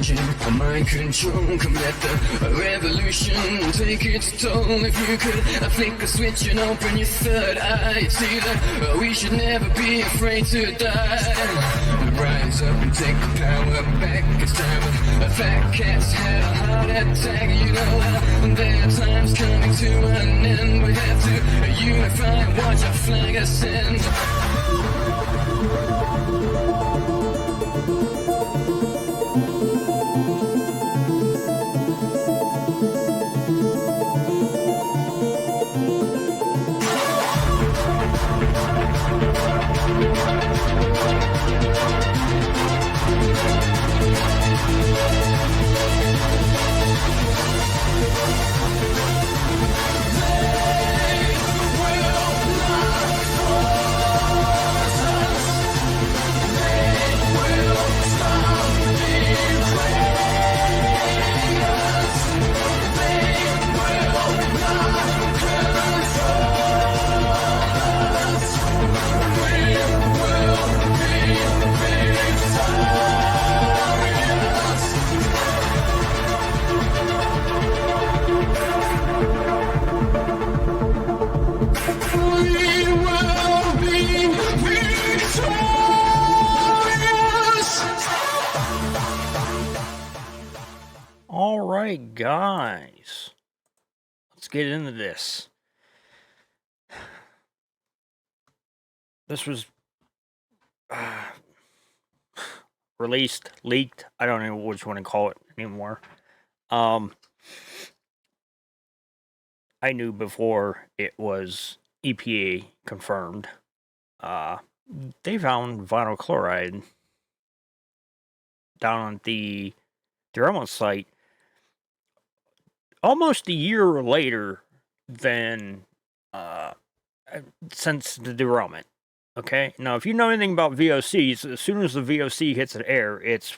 changing, mind control. Come let the revolution take its toll. If you could flick a switch and open your third eye, you'd see that we should never be afraid to die. Rise up and take the power back. It's time. Fat cats had a heart attack. You know their time's coming to an end. We have to unify and watch our flag ascend. Alright guys, let's get into this. This was released, leaked, I don't know which one to call it anymore. I knew before it was EPA confirmed. They found vinyl chloride down at the derailment site almost a year later than since the derailment. Okay, now if you know anything about VOCs, as soon as the VOC hits the air, it's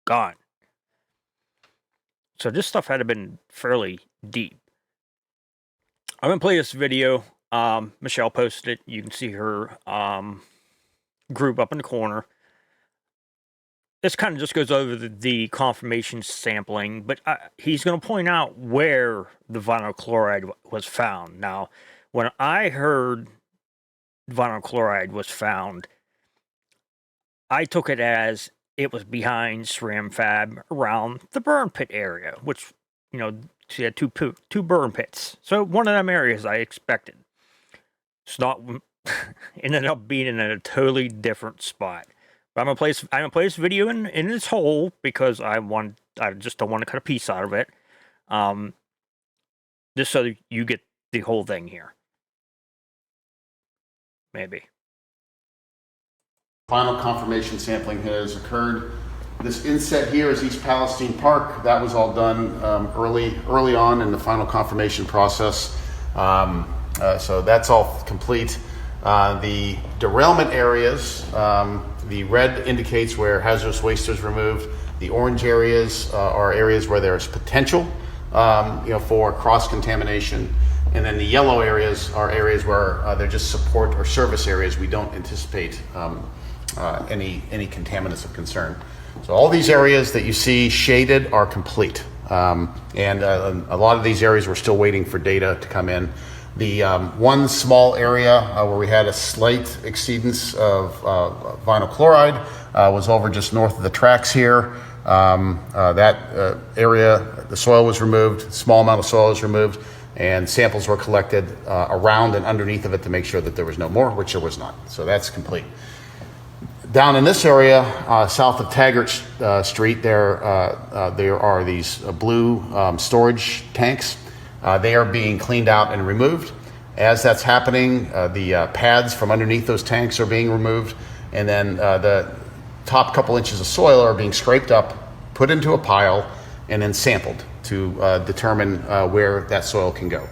gone. So this stuff had been fairly deep. I'm gonna play this video. Michelle posted it. You can see her group up in the corner. This kind of just goes over the confirmation sampling, but he's going to point out where the vinyl chloride was found. Now, when I heard vinyl chloride was found, I took it as it was behind SRAM Fab around the burn pit area, which, you know, she had two burn pits. So one of them areas I expected. It's not, ended up being in a totally different spot. But I'm gonna play this video in its whole because I just don't want to cut a piece out of it. Just so you get the whole thing here. Maybe. Final confirmation sampling has occurred. This inset here is East Palestine Park. That was all done early on in the final confirmation process. So that's all complete. The derailment areas, the red indicates where hazardous waste is removed. The orange areas are areas where there's potential, for cross-contamination. And then the yellow areas are areas where they're just support or service areas. We don't anticipate any contaminants of concern. So all these areas that you see shaded are complete. And a lot of these areas we're still waiting for data to come in. The one small area where we had a slight exceedance of vinyl chloride was over just north of the tracks here. That area, the soil was removed, a small amount of soil was removed, and samples were collected around and underneath of it to make sure that there was no more, which there was not. So that's complete. Down in this area, south of Taggart Street, there are these blue storage tanks. They are being cleaned out and removed. As that's happening, the pads from underneath those tanks are being removed, and then the top couple inches of soil are being scraped up, put into a pile, and then sampled to determine where that soil can go.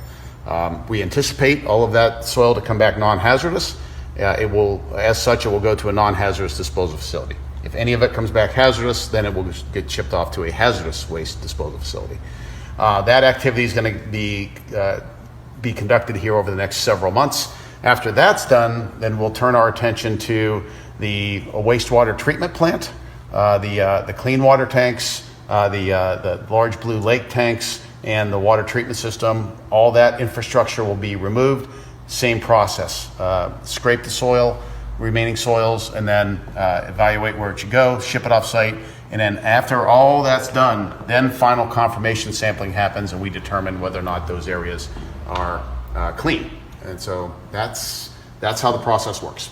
We anticipate all of that soil to come back non-hazardous. It will go to a non-hazardous disposal facility. If any of it comes back hazardous, then it will get shipped off to a hazardous waste disposal facility. That activity is going to be conducted here over the next several months. After that's done, then we'll turn our attention to the wastewater treatment plant. the clean water tanks, the large blue lake tanks, and the water treatment system. All that infrastructure will be removed. Same process. Scrape the soil, remaining soils, and then evaluate where it should go, ship it off site, and then after all that's done, then final confirmation sampling happens, and we determine whether or not those areas are clean. And so that's how the process works.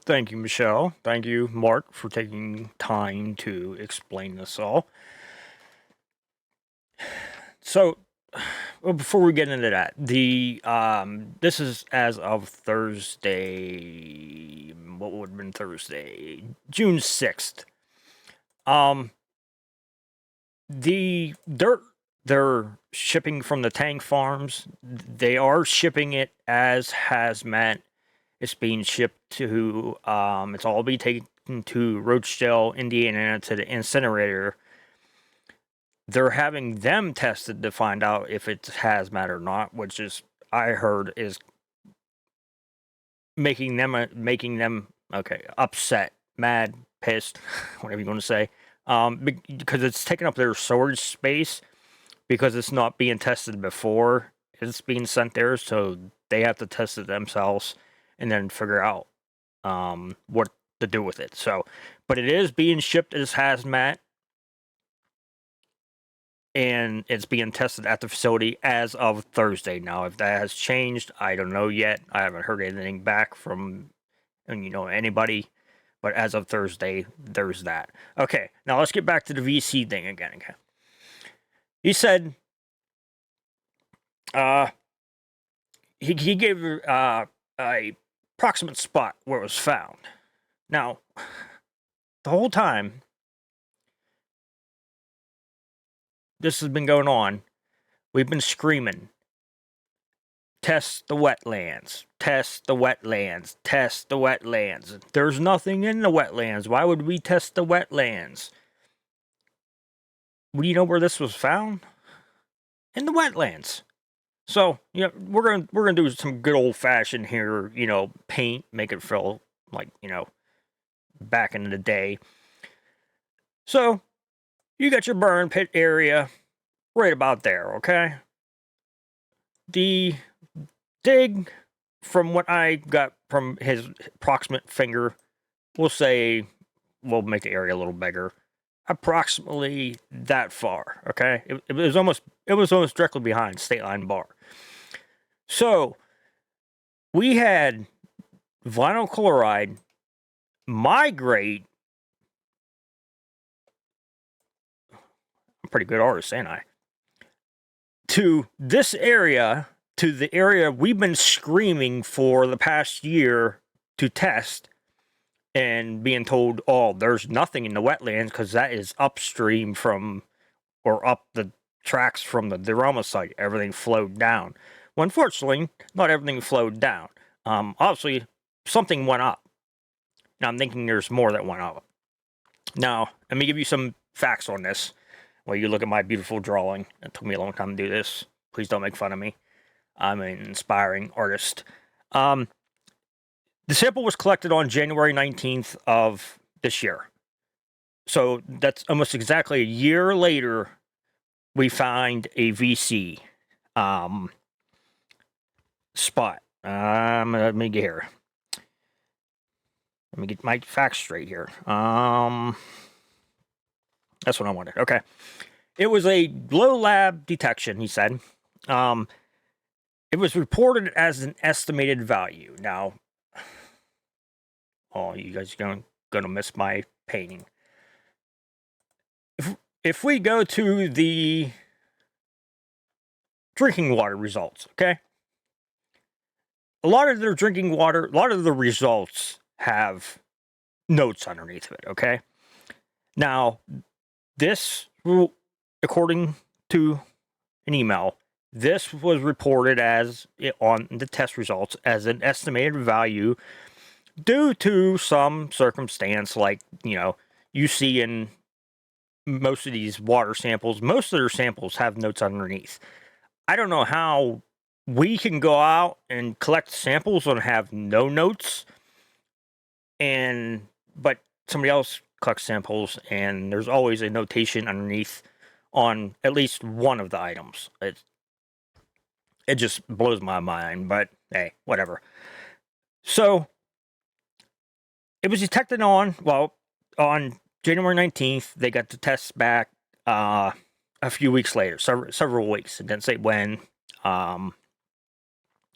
Thank you, Michelle. Thank you, Mark, for taking time to explain this all. So, well, before we get into that, this is as of Thursday. What would have been Thursday? June 6th. The dirt they're shipping from the tank farms, they are shipping it as hazmat. It's being shipped to, it's all being taken to Rochedale, Indiana, to the incinerator. They're having them tested to find out if it's hazmat or not, which is, I heard, is making them upset, mad, pissed, whatever you want to say, because it's taking up their storage space because it's not being tested before it's being sent there, so they have to test it themselves and then figure out what to do with it. So, but it is being shipped as hazmat, and it's being tested at the facility as of Thursday. Now, if that has changed, I don't know yet. I haven't heard anything back from anybody, but as of Thursday, there's that. Okay, now let's get back to the VC thing again. Okay, he said he gave a approximate spot where it was found. Now, the whole time this has been going on, we've been screaming, test the wetlands, test the wetlands, test the wetlands. There's nothing in the wetlands. Why would we test the wetlands? Do you know where this was found? In the wetlands. So, we're gonna do some good old fashioned here, paint, make it feel like, back in the day. So, you got your burn pit area right about there, okay? The dig, from what I got from his approximate finger, we'll make the area a little bigger. Approximately that far, okay? It was almost directly behind State Line Bar. So, we had vinyl chloride migrate. I'm a pretty good artist, ain't I? To this area, to the area we've been screaming for the past year to test, and being told, oh, there's nothing in the wetlands because that is upstream from, or up the tracks from the Deroma site. Everything flowed down. Well, unfortunately, not everything flowed down. Obviously, something went up. Now, I'm thinking there's more that went up. Now, let me give you some facts on this. While you look at my beautiful drawing. It took me a long time to do this. Please don't make fun of me. I'm an inspiring artist. The sample was collected on January 19th of this year. So that's almost exactly a year later, we find a VC spot. Let me get here. Let me get my facts straight here. That's what I wanted. Okay. It was a low lab detection, he said. It was reported as an estimated value. Now, you guys are gonna miss my painting. If we go to the drinking water results, okay? A lot of the results have notes underneath of it, okay? Now, this, according to an email, this was reported as, on the test results, as an estimated value due to some circumstance, like, you see in most of these water samples, most of their samples have notes underneath. I don't know how we can go out and collect samples and have no notes, but somebody else collects samples and there's always a notation underneath on at least one of the items. It just blows my mind, but hey, whatever. So it was detected on January 19th. They got the tests back a few weeks later, several weeks. It didn't say when. On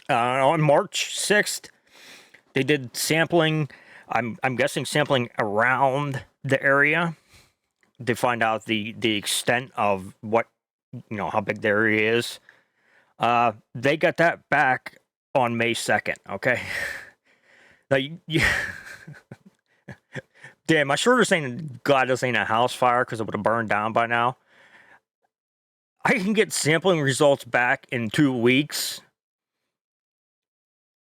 March 6th, they did sampling. I'm guessing sampling around the area to find out the extent of what, how big the area is. They got that back on May 2nd. Okay. Now damn, I sure saying God, this ain't a house fire because it would have burned down by now. I can get sampling results back in 2 weeks,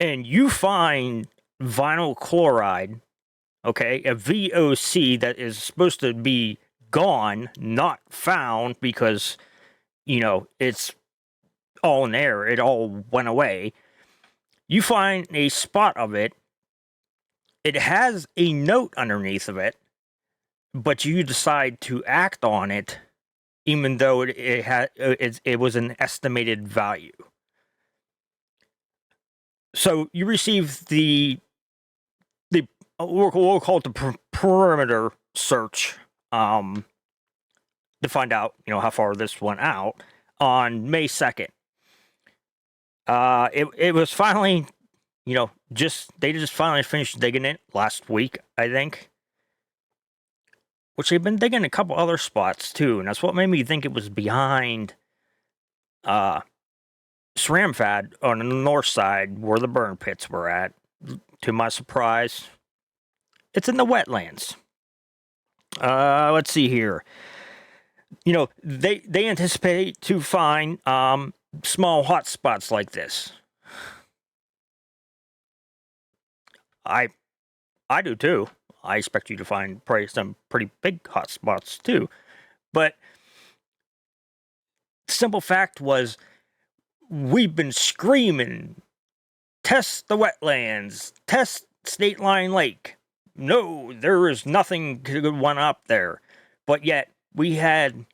and you find vinyl chloride, okay, a VOC that is supposed to be gone, not found because, it's all in air. It all went away. You find a spot of it. It has a note underneath of it, but you decide to act on it, even though it was an estimated value. So you receive we'll call it the perimeter search to find out how far this went out on May 2nd. It was finally they just finally finished digging it last week, I think. Which they've been digging a couple other spots too, and that's what made me think it was behind Sramfad on the north side where the burn pits were at. To my surprise, it's in the wetlands. Let's see here. They anticipate to find small hot spots like this. I do too. I expect you to find probably some pretty big hot spots too. But the simple fact was, we've been screaming, test the wetlands, test State Line Lake. No, there is nothing good one up there. But yet, we had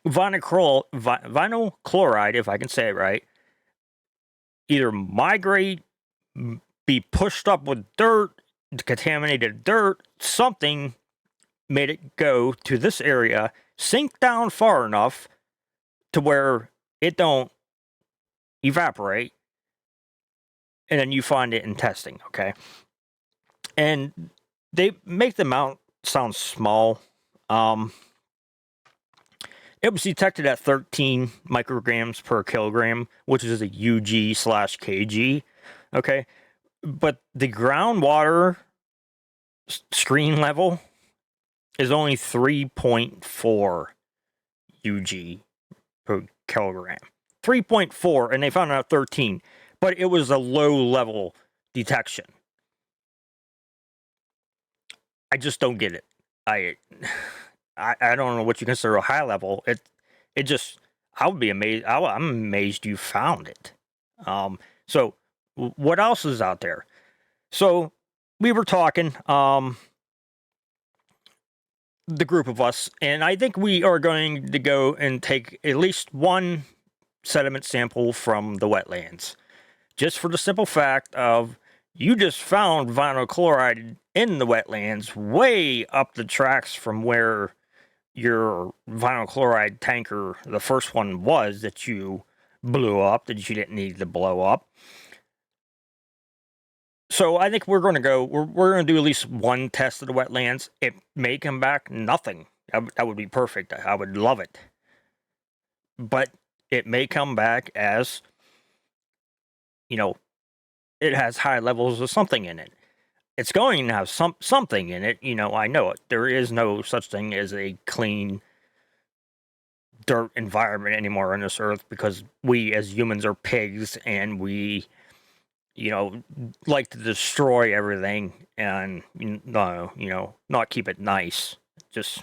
vinyl chloride, if I can say it right, either migrate, be pushed up with dirt, contaminated dirt, something made it go to this area, sink down far enough to where it don't evaporate, and then you find it in testing, okay? And they make the amount sound small. It was detected at 13 micrograms per kilogram, which is a UG/kg, okay? But the groundwater screen level is only 3.4 UG per kilogram. 3.4, and they found out 13. But it was a low-level detection. I just don't get it. I don't know what you consider a high level. It just, I would be amazed. I'm amazed you found it. So what else is out there? So we were talking, the group of us, and I think we are going to go and take at least one sediment sample from the wetlands, just for the simple fact of you just found vinyl chloride in the wetlands way up the tracks from where your vinyl chloride tanker, the first one was that you blew up, that you didn't need to blow up. So I think we're going to go, we're going to do at least one test of the wetlands. It may come back nothing. That would be perfect. I would love it. But it may come back as, it has high levels of something in it. It's going to have something in it. I know it. There is no such thing as a clean dirt environment anymore on this earth, because we as humans are pigs, and we like to destroy everything and not keep it nice. Just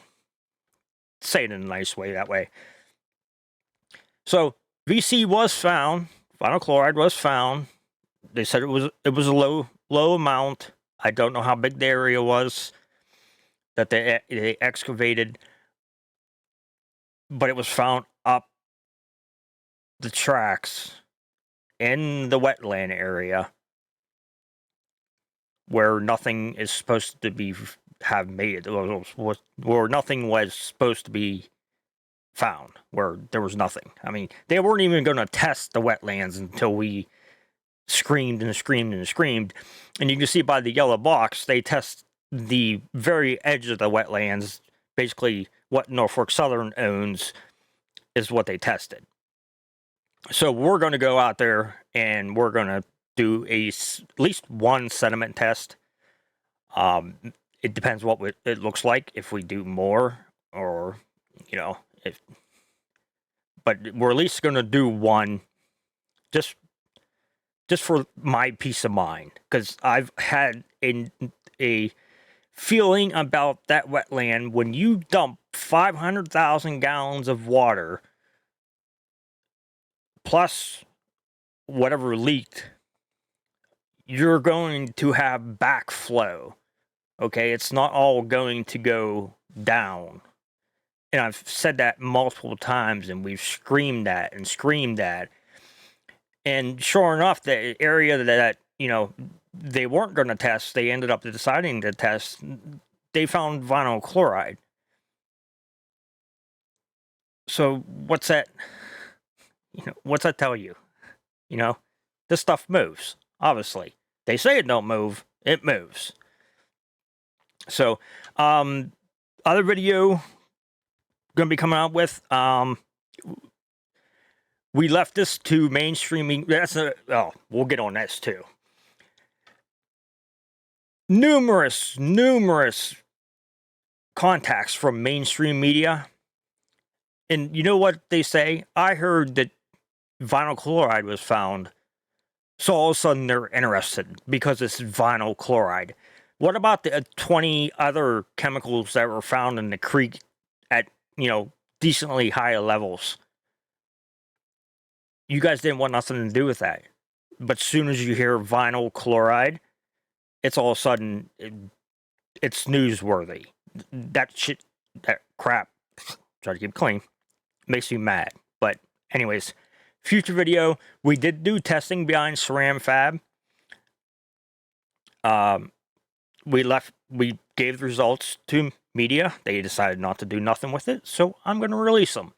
say it in a nice way that way. So VC was found. Vinyl chloride was found. They said it was a low amount. I don't know how big the area was that they excavated, but it was found up the tracks in the wetland area where nothing is supposed to be have made it, where nothing was supposed to be found, where there was nothing. I mean, they weren't even going to test the wetlands until we screamed and screamed and screamed. And you can see by the yellow box, they test the very edge of the wetlands. Basically, what Norfolk Southern owns is what they tested. So we're going to go out there and we're going to do at least one sediment test. It depends what it looks like, if we do more, or, you know, but we're at least going to do one, just for my peace of mind, because I've had a feeling about that wetland. When you dump 500,000 gallons of water plus whatever leaked, you're going to have backflow. Okay, it's not all going to go down. And I've said that multiple times, and we've screamed that and screamed that. And sure enough, the area that, you know, they weren't going to test, they ended up deciding to test, they found vinyl chloride. So what's that, you know, what's that tell you? You know, this stuff moves, obviously. They say it don't move, it moves. So, other video going to be coming out with, we left this to mainstreaming. We'll get on this too. Numerous contacts from mainstream media. And you know what they say? I heard that vinyl chloride was found. So all of a sudden they're interested because it's vinyl chloride. What about the 20 other chemicals that were found in the creek at, you know, decently high levels? You guys didn't want nothing to do with that. But as soon as you hear vinyl chloride, it's all of a sudden, it's newsworthy. That shit, that crap, try to keep it clean, makes me mad. But anyways, future video, we did do testing behind Ceram Fab. We gave the results to media. They decided not to do nothing with it, so I'm going to release them.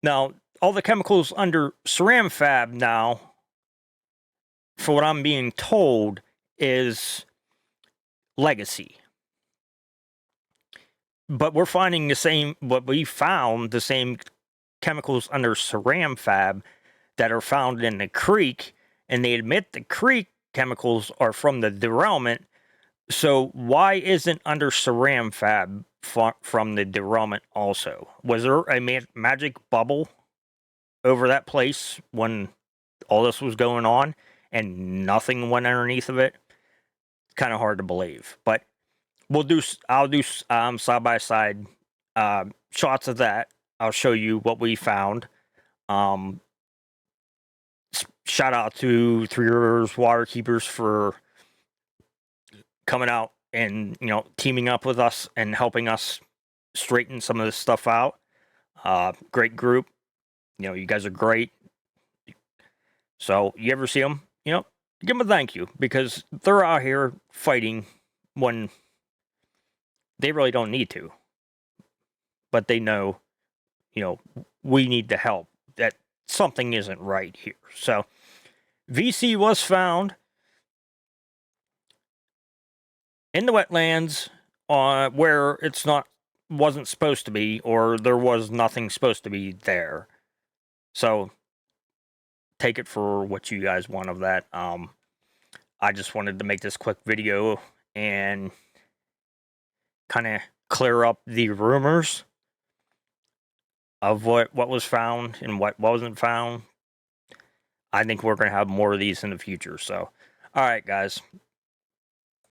Now, all the chemicals under Ceram Fab now, for what I'm being told, is legacy. But we're finding the same, what we found, the same chemicals under Ceram Fab that are found in the creek, and they admit the creek chemicals are from the derailment. So why isn't under Ceram Fab from the derailment also? Was there a magic bubble over that place when all this was going on and nothing went underneath of it? It's kind of hard to believe, but I'll do side by side shots of that. I'll show you what we found. Shout out to Three Rivers Waterkeepers for coming out and, you know, teaming up with us and helping us straighten some of this stuff out. Great group. You know, you guys are great. So you ever see them, you know, give them a thank you, because they're out here fighting when they really don't need to. But they know, you know, we need the help, that something isn't right here. So VC was found in the wetlands where wasn't supposed to be, or there was nothing supposed to be there. So take it for what you guys want of that. I just wanted to make this quick video and kind of clear up the rumors of what was found and what wasn't found. I think we're going to have more of these in the future. So, all right, guys.